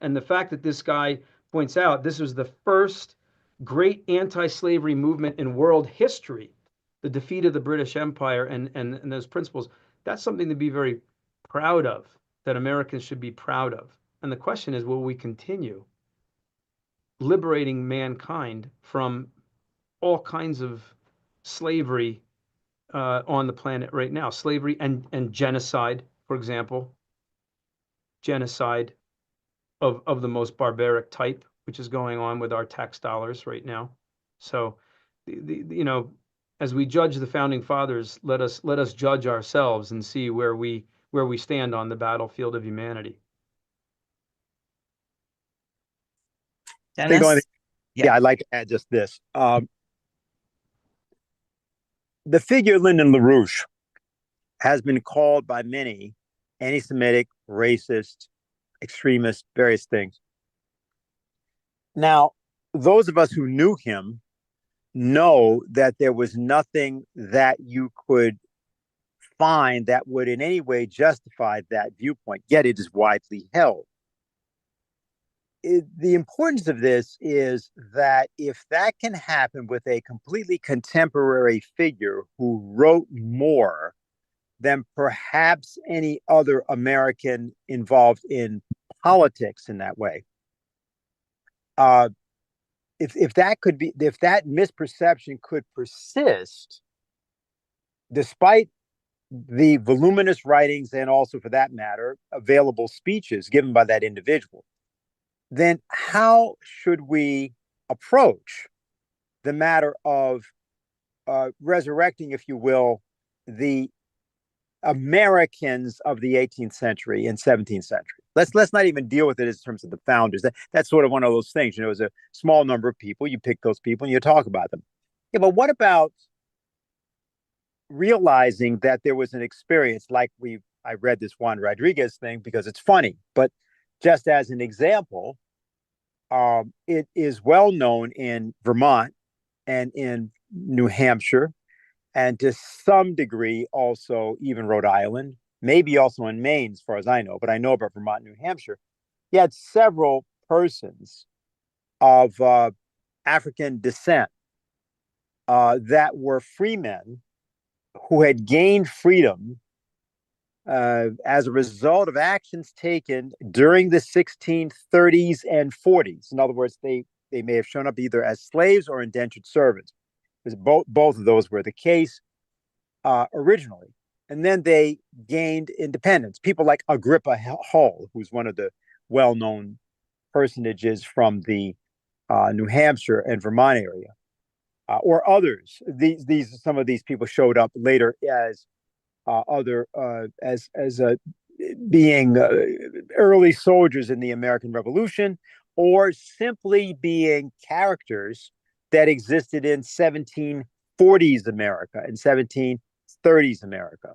And the fact that this guy points out this was the first great anti-slavery movement in world history, the defeat of the British Empire and those principles, that's something to be very proud of, that Americans should be proud of. And the question is, will we continue liberating mankind from all kinds of slavery on the planet right now? Slavery and genocide, for example, genocide of the most barbaric type, which is going on with our tax dollars right now. So, as we judge the founding fathers, let us judge ourselves and see where we stand on the battlefield of humanity. Dennis? I'd like to add just this. The figure Lyndon LaRouche has been called by many anti-Semitic, racist, extremist, various things. Now, those of us who knew him know that there was nothing that you could find that would in any way justify that viewpoint, yet it is widely held. The importance of this is that if that can happen with a completely contemporary figure who wrote more than perhaps any other American involved in politics in that way, if that misperception could persist, despite the voluminous writings and also, for that matter, available speeches given by that individual, then how should we approach the matter of resurrecting, if you will, the Americans of the 18th century and 17th century? Let's not even deal with it in terms of the founders. That's sort of one of those things. It's a small number of people. You pick those people and you talk about them. Yeah, but what about realizing that there was an experience like I read this Juan Rodriguez thing because it's funny, but just as an example, it is well known in Vermont and in New Hampshire, and to some degree also even Rhode Island, maybe also in Maine, as far as I know, but I know about Vermont and New Hampshire. You had several persons of African descent that were freemen who had gained freedom as a result of actions taken during the 1630s and 40s. In other words, they may have shown up either as slaves or indentured servants, because both of those were the case originally. And then they gained independence. People like Agrippa Hall, who's one of the well-known personages from the New Hampshire and Vermont area, or others. Some of these people showed up later as being early soldiers in the American Revolution, or simply being characters that existed in 1740s America and 1730s America.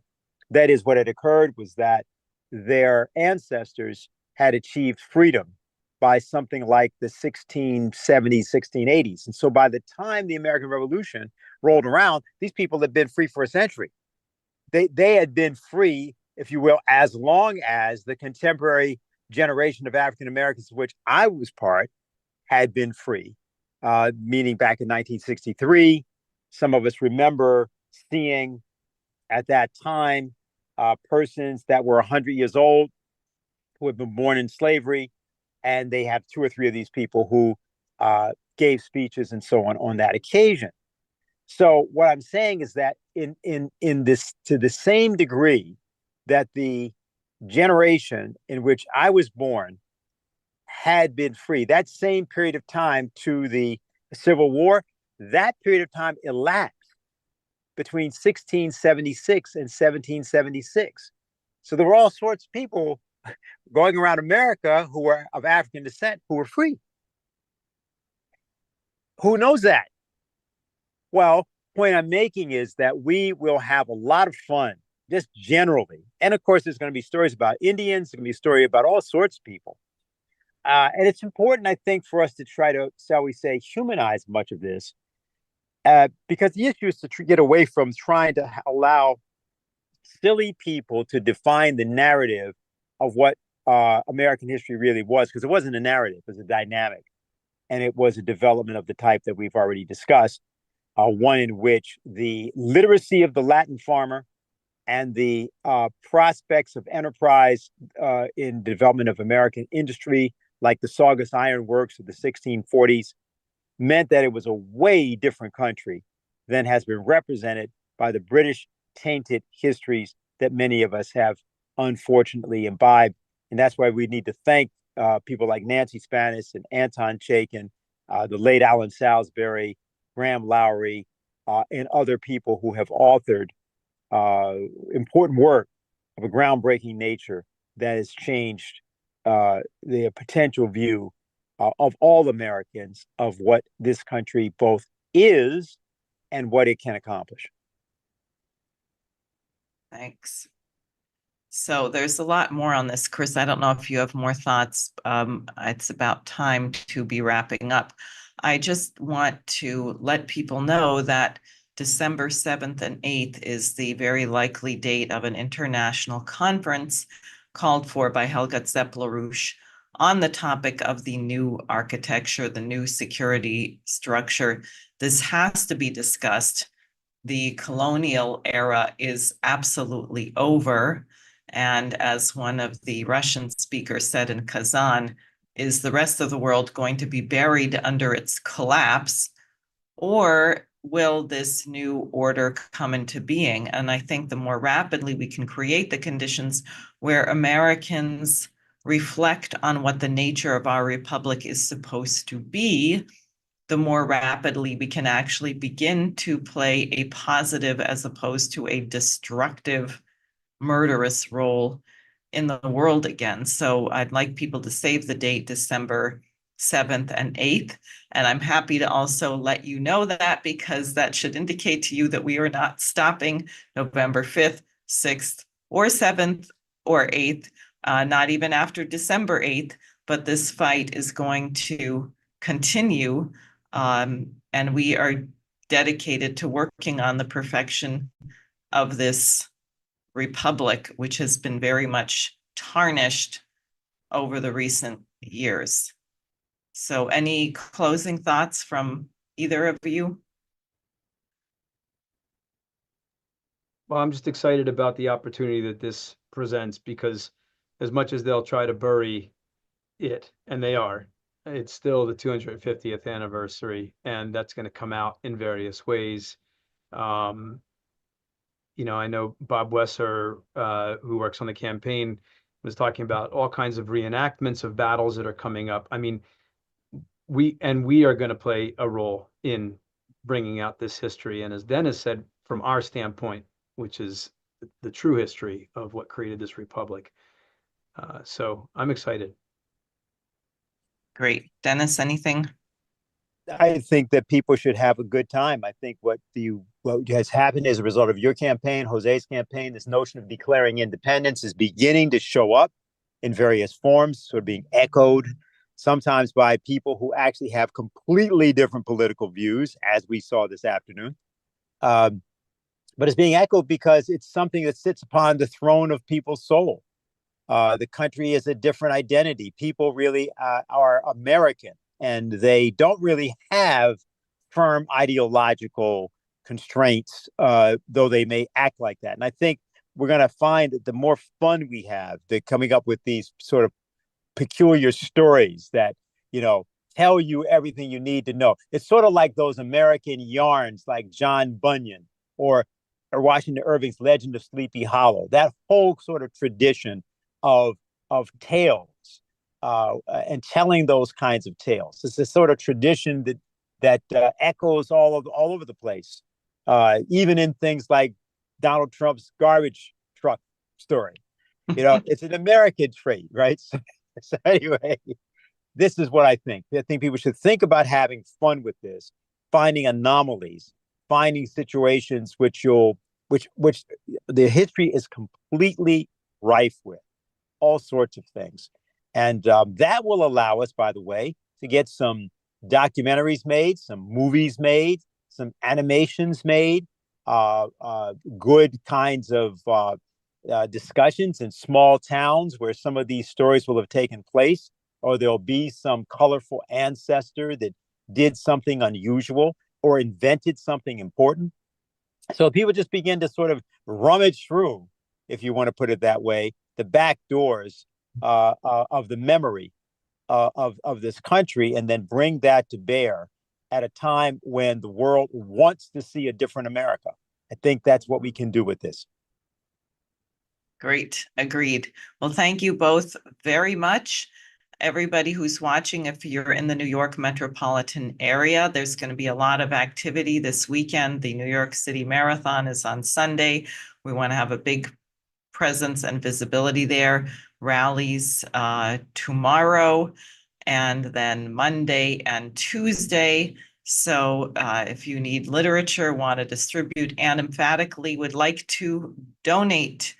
That is, what had occurred was that their ancestors had achieved freedom by something like the 1670s, 1680s. And so by the time the American Revolution rolled around, these people had been free for a century. They had been free, if you will, as long as the contemporary generation of African Americans, of which I was part, had been free, meaning back in 1963. Some of us remember seeing at that time persons that were 100 years old who had been born in slavery, and they have two or three of these people who gave speeches and so on that occasion. So what I'm saying is that in this, to the same degree that the generation in which I was born had been free, that same period of time to the Civil War, that period of time elapsed between 1676 and 1776. So there were all sorts of people going around America who were of African descent who were free. Who knows that? Well, the point I'm making is that we will have a lot of fun, just generally. And of course, there's going to be stories about Indians, there's going to be a story about all sorts of people. And it's important, I think, for us to try to, shall we say, humanize much of this, because the issue is to get away from trying to allow silly people to define the narrative of what American history really was, because it wasn't a narrative, it was a dynamic. And it was a development of the type that we've already discussed, one in which the literacy of the Latin farmer and the prospects of enterprise in development of American industry, like the Saugus Iron Works of the 1640s, meant that it was a way different country than has been represented by the British tainted histories that many of us have unfortunately imbibed. And that's why we need to thank people like Nancy Spanis and Anton Chaikin, the late Alan Salisbury, Graham Lowry, and other people who have authored important work of a groundbreaking nature that has changed the potential view of all Americans of what this country both is and what it can accomplish. Thanks. So there's a lot more on this, Chris. I don't know if you have more thoughts. It's about time to be wrapping up. I just want to let people know that December 7th and 8th is the very likely date of an international conference called for by Helga LaRouche on the topic of the new architecture, the new security structure. This has to be discussed. The colonial era is absolutely over. And as one of the Russian speakers said in Kazan, is the rest of the world going to be buried under its collapse, or will this new order come into being? And I think the more rapidly we can create the conditions where Americans reflect on what the nature of our republic is supposed to be, the more rapidly we can actually begin to play a positive as opposed to a destructive, murderous role in the world again. So I'd like people to save the date, December 7th and 8th. And I'm happy to also let you know that, because that should indicate to you that we are not stopping November 5th, 6th, or 7th, or 8th, not even after December 8th, but this fight is going to continue. And we are dedicated to working on the perfection of this republic, which has been very much tarnished over the recent years. So any closing thoughts from either of you? Well, I'm just excited about the opportunity that this presents, because as much as they'll try to bury it, and they are, it's still the 250th anniversary, and that's going to come out in various ways. I know Bob Wesser, who works on the campaign, was talking about all kinds of reenactments of battles that are coming up. I mean, we are going to play a role in bringing out this history. And as Dennis said, from our standpoint, which is the true history of what created this republic. So I'm excited. Great. Dennis, anything? I think that people should have a good time. I think what has happened as a result of your campaign, Jose's campaign, this notion of declaring independence is beginning to show up in various forms, sort of being echoed, sometimes by people who actually have completely different political views, as we saw this afternoon. But it's being echoed because it's something that sits upon the throne of people's soul. The country is a different identity. People really are American, and they don't really have firm ideological constraints, though they may act like that. And I think we're going to find that the more fun we have, the coming up with these sort of peculiar stories that, tell you everything you need to know. It's sort of like those American yarns like John Bunyan or Washington Irving's Legend of Sleepy Hollow, that whole sort of tradition of tales and telling those kinds of tales. It's a sort of tradition that echoes all over the place, even in things like Donald Trump's garbage truck story. It's an American trait, right? So anyway, this is what I think. I think people should think about having fun with this, finding anomalies, finding situations which the history is completely rife with, all sorts of things. And that will allow us, by the way, to get some documentaries made, some movies made, some animations made, good kinds of discussions in small towns where some of these stories will have taken place, or there'll be some colorful ancestor that did something unusual or invented something important. So people just begin to sort of rummage through, if you want to put it that way, the back doors of the memory of this country, and then bring that to bear at a time when the world wants to see a different America. I think that's what we can do with this. Great. Agreed. Well, thank you both very much. Everybody who's watching, if you're in the New York metropolitan area, there's going to be a lot of activity this weekend. The New York City Marathon is on Sunday. We want to have a big presence and visibility there. Rallies tomorrow, and then Monday and Tuesday. So if you need literature, want to distribute, and emphatically would like to donate,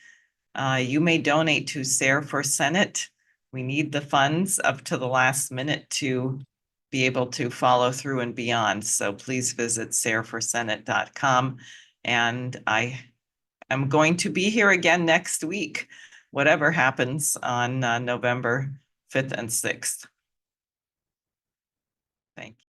you may donate to SARE for Senate. We need the funds up to the last minute to be able to follow through and beyond. So please visit sareforsenate.com. And I am going to be here again next week, whatever happens on November 5th and 6th. Thank you.